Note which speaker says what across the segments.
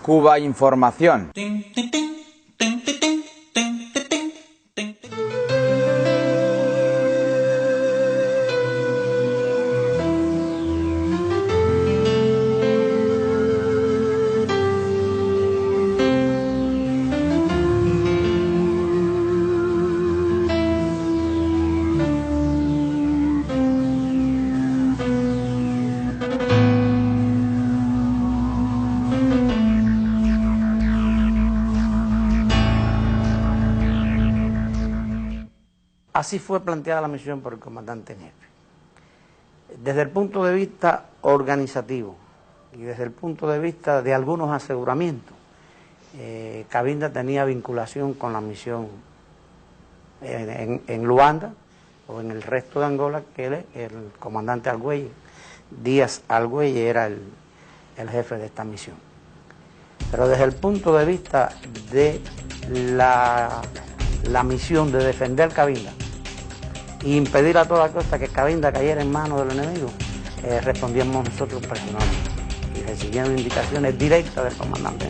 Speaker 1: Cuba Información.
Speaker 2: Así fue planteada la misión por el comandante en jefe. Desde el punto de vista organizativo y desde el punto de vista de algunos aseguramientos, Cabinda tenía vinculación con la misión en Luanda o en el resto de Angola, que el comandante Argüelles, Díaz Argüelles, era el jefe de esta misión. Pero desde el punto de vista de la misión de defender Cabinda e impedir a toda costa que Cabinda cayera en manos del enemigo, respondíamos nosotros personalmente y recibiendo indicaciones directas del comandante.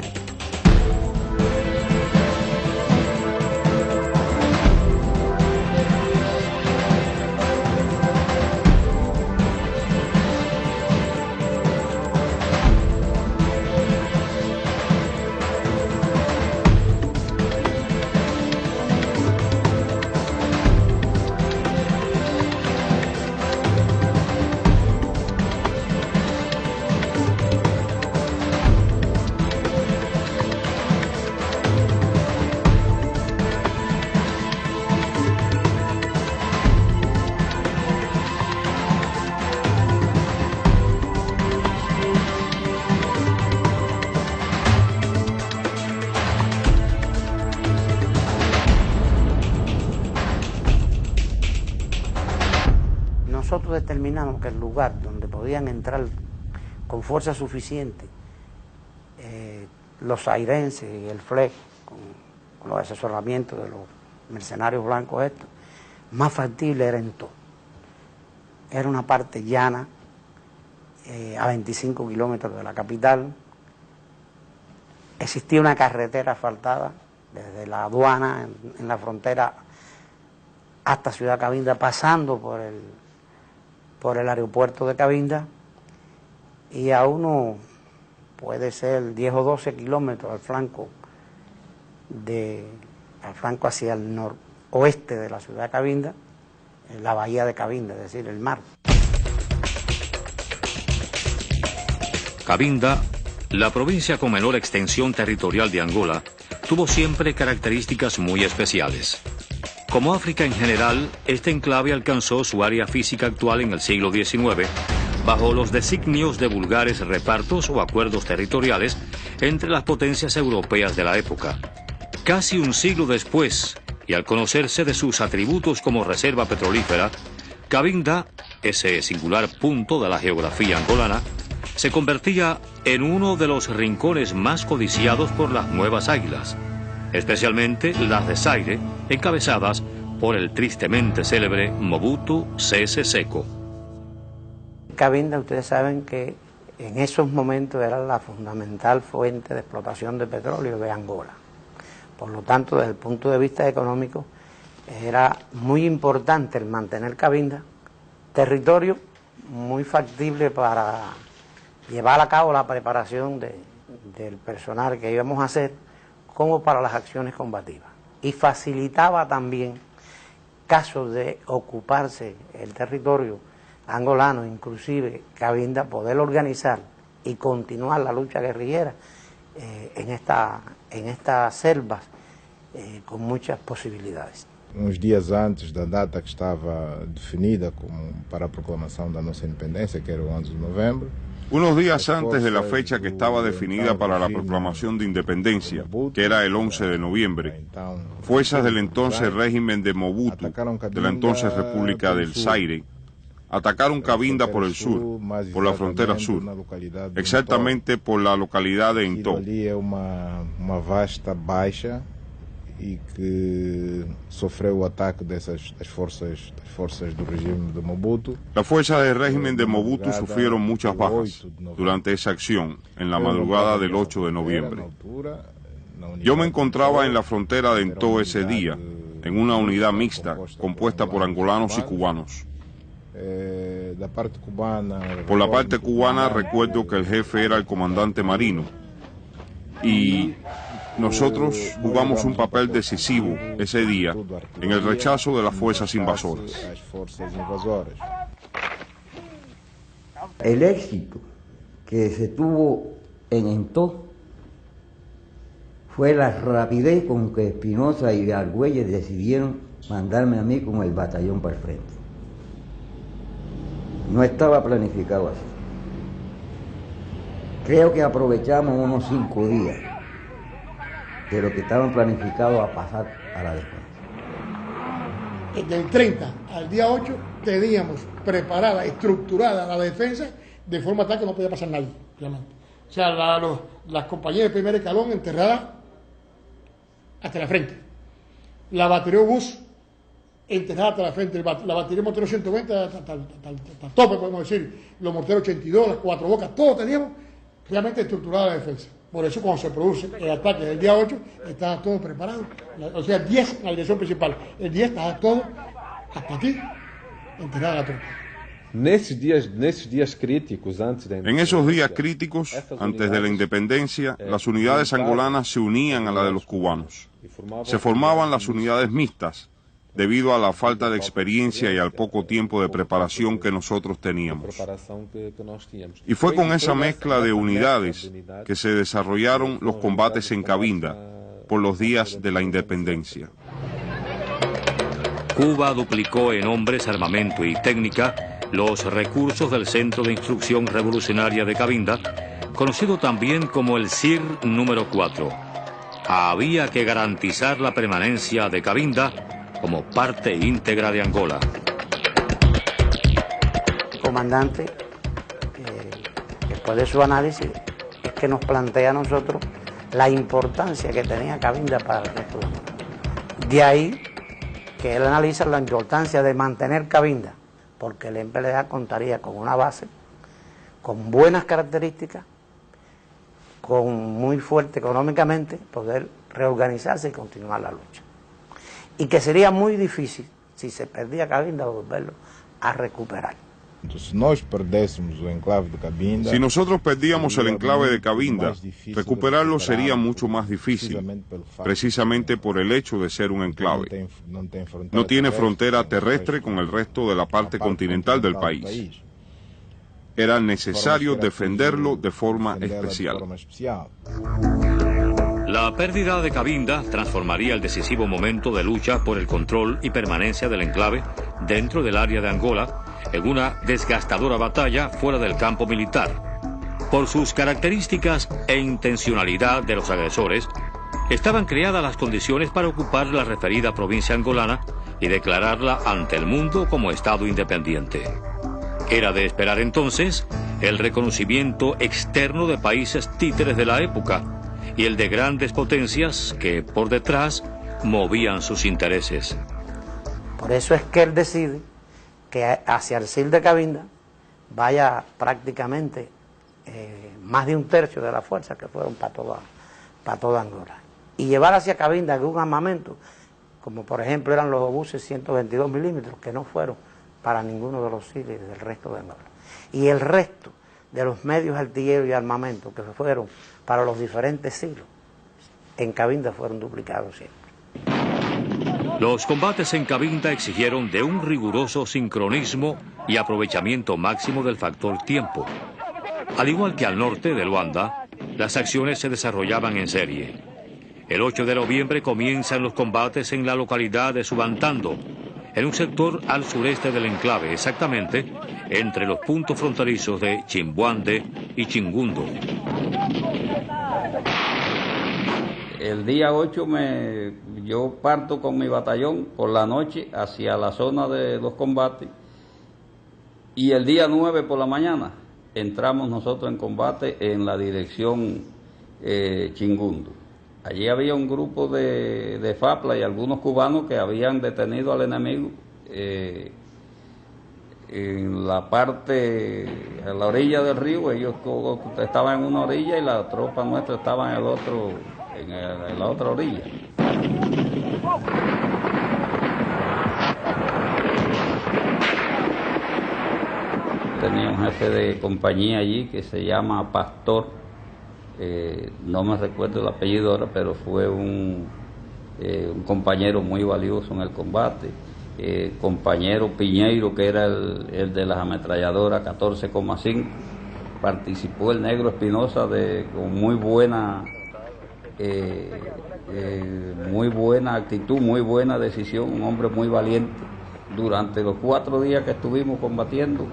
Speaker 2: Nosotros determinamos que el lugar donde podían entrar con fuerza suficiente los zairenses y el FLEC, con los asesoramientos de los mercenarios blancos estos, más factible era en todo. Era una parte llana, a 25 kilómetros de la capital. Existía una carretera asfaltada desde la aduana en la frontera hasta Ciudad Cabinda, pasando por el aeropuerto de Cabinda, y a uno puede ser 10 o 12 kilómetros al flanco hacia el noroeste de la ciudad de Cabinda, en la bahía de Cabinda, es decir, el mar.
Speaker 3: Cabinda, la provincia con menor extensión territorial de Angola, tuvo siempre características muy especiales. Como África en general, este enclave alcanzó su área física actual en el siglo XIX, bajo los designios de vulgares repartos o acuerdos territoriales entre las potencias europeas de la época. Casi un siglo después, y al conocerse de sus atributos como reserva petrolífera, Cabinda, ese singular punto de la geografía angolana, se convertía en uno de los rincones más codiciados por las nuevas águilas, especialmente las de Zaire, encabezadas por el tristemente célebre Mobutu Sese Seko.
Speaker 2: Cabinda, ustedes saben que en esos momentos era la fundamental fuente de explotación de petróleo de Angola. Por lo tanto, desde el punto de vista económico, era muy importante el mantener Cabinda, territorio muy factible para llevar a cabo la preparación del personal que íbamos a hacer, como para las acciones combativas. Y facilitaba también, casos de ocuparse el territorio angolano, inclusive Cabinda, poder organizar y continuar la lucha guerrillera en estas selvas con muchas posibilidades.
Speaker 4: Uns dias antes da data que estava definida para a proclamação da nossa independência, que era o 11 de novembro.
Speaker 5: Unos días antes de la fecha que estaba definida para la proclamación de independencia, que era el 11 de noviembre, fuerzas del entonces régimen de Mobutu, de la entonces República del Zaire, atacaron Cabinda por el sur, por la frontera sur, exactamente por la localidad de Intó.
Speaker 4: Ali é uma vasta baixa e que sofreu o ataque das forças do regime de Mobutu.
Speaker 5: Las fuerzas del régimen de Mobutu sufrieron muchas bajas durante esa acción en la madrugada del 8 de noviembre. Yo me encontraba en la frontera de Ntó ese día, en una unidad mixta compuesta por angolanos y cubanos. Por la parte cubana recuerdo que el jefe era el comandante Marino y nosotros jugamos un papel decisivo ese día en el rechazo de las fuerzas invasoras.
Speaker 1: El éxito que se tuvo en Ntó fue la rapidez con que Espinosa y Argüelles decidieron mandarme a mí con el batallón para el frente. No estaba planificado así. Creo que aprovechamos unos 5 días de lo que estaban planificados a pasar a la defensa.
Speaker 6: Del 30 al día 8 teníamos preparada, estructurada la defensa de forma tal que no podía pasar nadie, realmente. O sea, las compañías del primer escalón enterradas hasta la frente. La batería bus enterrada hasta la frente. La batería mortero 120 hasta el tope, podemos decir. Los morteros 82, las 4 bocas, todo teníamos realmente estructurada la defensa. Por eso cuando se produce el ataque del día 8, estaba todo preparado. O sea, 10 en la dirección principal. El 10 estaba todo hasta aquí, enterrada la tropa.
Speaker 5: En esos días críticos, antes de la independencia, las unidades angolanas se unían a la de los cubanos. Se formaban las unidades mixtas, debido a la falta de experiencia y al poco tiempo de preparación que nosotros teníamos. Y fue con esa mezcla de unidades que se desarrollaron los combates en Cabinda por los días de la independencia.
Speaker 3: Cuba duplicó en hombres, armamento y técnica los recursos del Centro de Instrucción Revolucionaria de Cabinda, conocido también como el CIR número 4. Había que garantizar la permanencia de Cabinda como parte íntegra de Angola.
Speaker 2: Comandante, después de su análisis, es que nos plantea a nosotros la importancia que tenía Cabinda para el resto de Angola. De ahí que él analiza la importancia de mantener Cabinda, porque el MPLA contaría con una base, con buenas características, con muy fuerte económicamente, poder reorganizarse y continuar la lucha. Y que sería muy difícil, si se perdía Cabinda, volverlo a recuperar.
Speaker 5: Si nosotros perdíamos el enclave de Cabinda, recuperarlo sería mucho más difícil, precisamente por el hecho de ser un enclave. No tiene frontera terrestre con el resto de la parte continental del país. Era necesario defenderlo de forma especial.
Speaker 3: La pérdida de Cabinda transformaría el decisivo momento de lucha por el control y permanencia del enclave dentro del área de Angola en una desgastadora batalla fuera del campo militar. Por sus características e intencionalidad de los agresores, estaban creadas las condiciones para ocupar la referida provincia angolana y declararla ante el mundo como Estado independiente. Era de esperar entonces el reconocimiento externo de países títeres de la época y el de grandes potencias que por detrás movían sus intereses.
Speaker 2: Por eso es que él decide que hacia el CIR de Cabinda vaya prácticamente más de un tercio de las fuerzas que fueron para toda Angola. Y llevar hacia Cabinda algún armamento, como por ejemplo eran los obuses 122 milímetros, que no fueron para ninguno de los CIR del resto de Angola. Y el resto de los medios artilleros y armamentos que fueron para los diferentes siglos, en Cabinda fueron duplicados siempre.
Speaker 3: Los combates en Cabinda exigieron de un riguroso sincronismo y aprovechamiento máximo del factor tiempo. Al igual que al norte de Luanda, las acciones se desarrollaban en serie. El 8 de noviembre comienzan los combates en la localidad de Subantando, en un sector al sureste del enclave, exactamente entre los puntos fronterizos de Chimbuande y Chingundo.
Speaker 1: El día 8 yo parto con mi batallón por la noche hacia la zona de los combates y el día 9 por la mañana entramos nosotros en combate en la dirección Chingundo.
Speaker 7: Allí había un grupo de FAPLA y algunos cubanos que habían detenido al enemigo en la parte, en la orilla del río. Ellos estaban en una orilla y la tropa nuestra estaba en en la otra orilla. Tenía un jefe de compañía allí que se llama Pastor, no me recuerdo el apellido ahora, pero fue un compañero muy valioso en el combate. Compañero Piñeiro, que era el de las ametralladoras 14,5, participó el Negro Espinosa con muy buena actitud, muy buena decisión, un hombre muy valiente. Durante los 4 días que estuvimos combatiendo,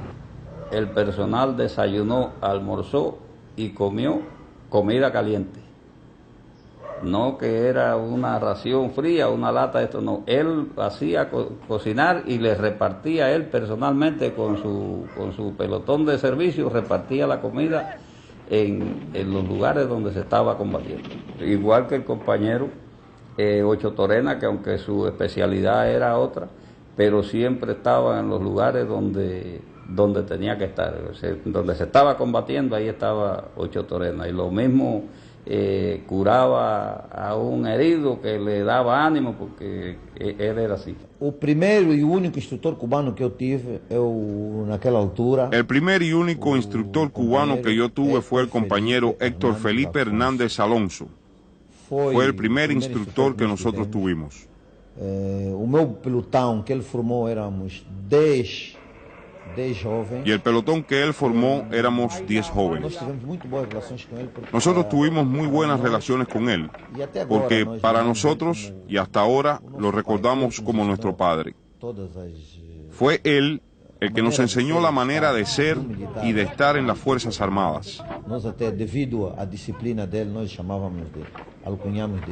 Speaker 7: el personal desayunó, almorzó y comió comida caliente. No que era una ración fría, una lata, esto no. Él hacía cocinar y le repartía él personalmente con su pelotón de servicio, repartía la comida en los lugares donde se estaba combatiendo. Igual que el compañero Ocho Torena, que aunque su especialidad era otra, pero siempre estaba en los lugares donde tenía que estar. Donde se estaba combatiendo, ahí estaba Ocho Torena. Y lo mismo curaba a un herido, que le daba ánimo, porque él era así.
Speaker 8: El primer y único instructor cubano que yo tive, naquela altura...
Speaker 5: El primer y único instructor cubano que yo tuve fue el compañero Héctor Felipe Hernández Alonso. Fue el primer instructor que nosotros tuvimos.
Speaker 8: O meu pelotão que ele formou éramos 10 jóvenes.
Speaker 5: Y el pelotón que él formó éramos 10 jóvenes. Nosotros tuvimos muy buenas relaciones con él, porque para nosotros, y hasta ahora, lo recordamos como nuestro padre. Fue él el que nos enseñó la manera de ser y de estar en las Fuerzas Armadas.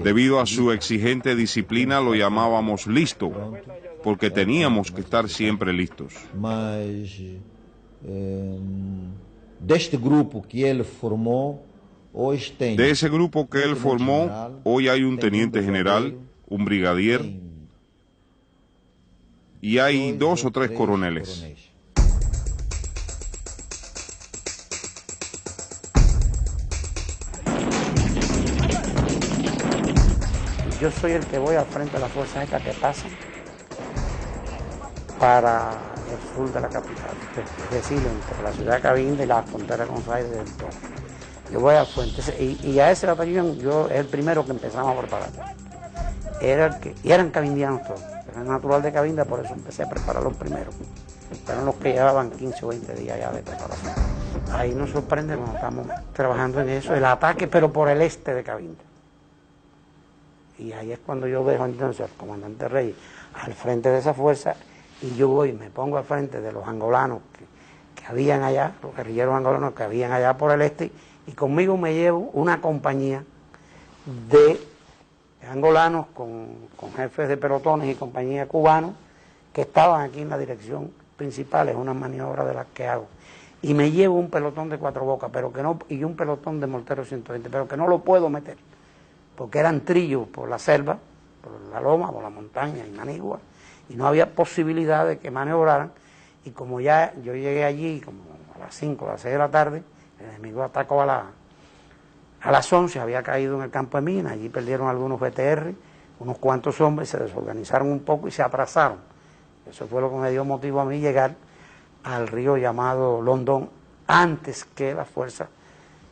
Speaker 5: Debido a su exigente disciplina lo llamábamos listo, porque teníamos que estar siempre listos.
Speaker 8: De ese grupo que él formó,
Speaker 5: hoy hay un teniente general, un brigadier, y hay 2 o 3 coroneles.
Speaker 2: Yo soy el que voy al frente de las fuerzas estas que pasan para el sur de la capital, es decir, entre la ciudad de Cabinda y la frontera con Zaire del todo. Yo voy al frente, y a ese batallón yo es el primero que empezamos a preparar. Y eran cabindianos todos, era natural de Cabinda, por eso empecé a prepararlos primero. Eran los que llevaban 15 o 20 días ya de preparación. Ahí nos sorprende cuando estamos trabajando en eso, el ataque, pero por el este de Cabinda. Y ahí es cuando yo veo entonces al comandante Reyes al frente de esa fuerza, y yo voy y me pongo al frente de los angolanos que habían allá, los guerrilleros angolanos que habían allá por el este, y conmigo me llevo una compañía de angolanos con jefes de pelotones y compañías cubanos que estaban aquí en la dirección principal, es una maniobra de las que hago. Y me llevo un pelotón de 4 bocas, y un pelotón de morteros 120, pero que no lo puedo meter, porque eran trillos por la selva, por la loma, por la montaña y Manigua, y no había posibilidad de que maniobraran. Y como ya yo llegué allí como a las 5, a las 6 de la tarde, el enemigo atacó a las 11, había caído en el campo de minas, allí perdieron algunos BTR, unos cuantos hombres, se desorganizaron un poco y se atrasaron. Eso fue lo que me dio motivo a mí llegar al río llamado Londón, antes que las fuerzas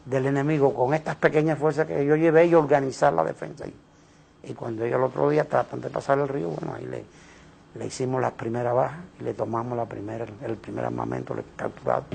Speaker 2: del enemigo, con estas pequeñas fuerzas que yo llevé, y organizar la defensa ahí. Y cuando ellos el otro día tratan de pasar el río, bueno, ahí le hicimos la primera baja y le tomamos el primer armamento capturado.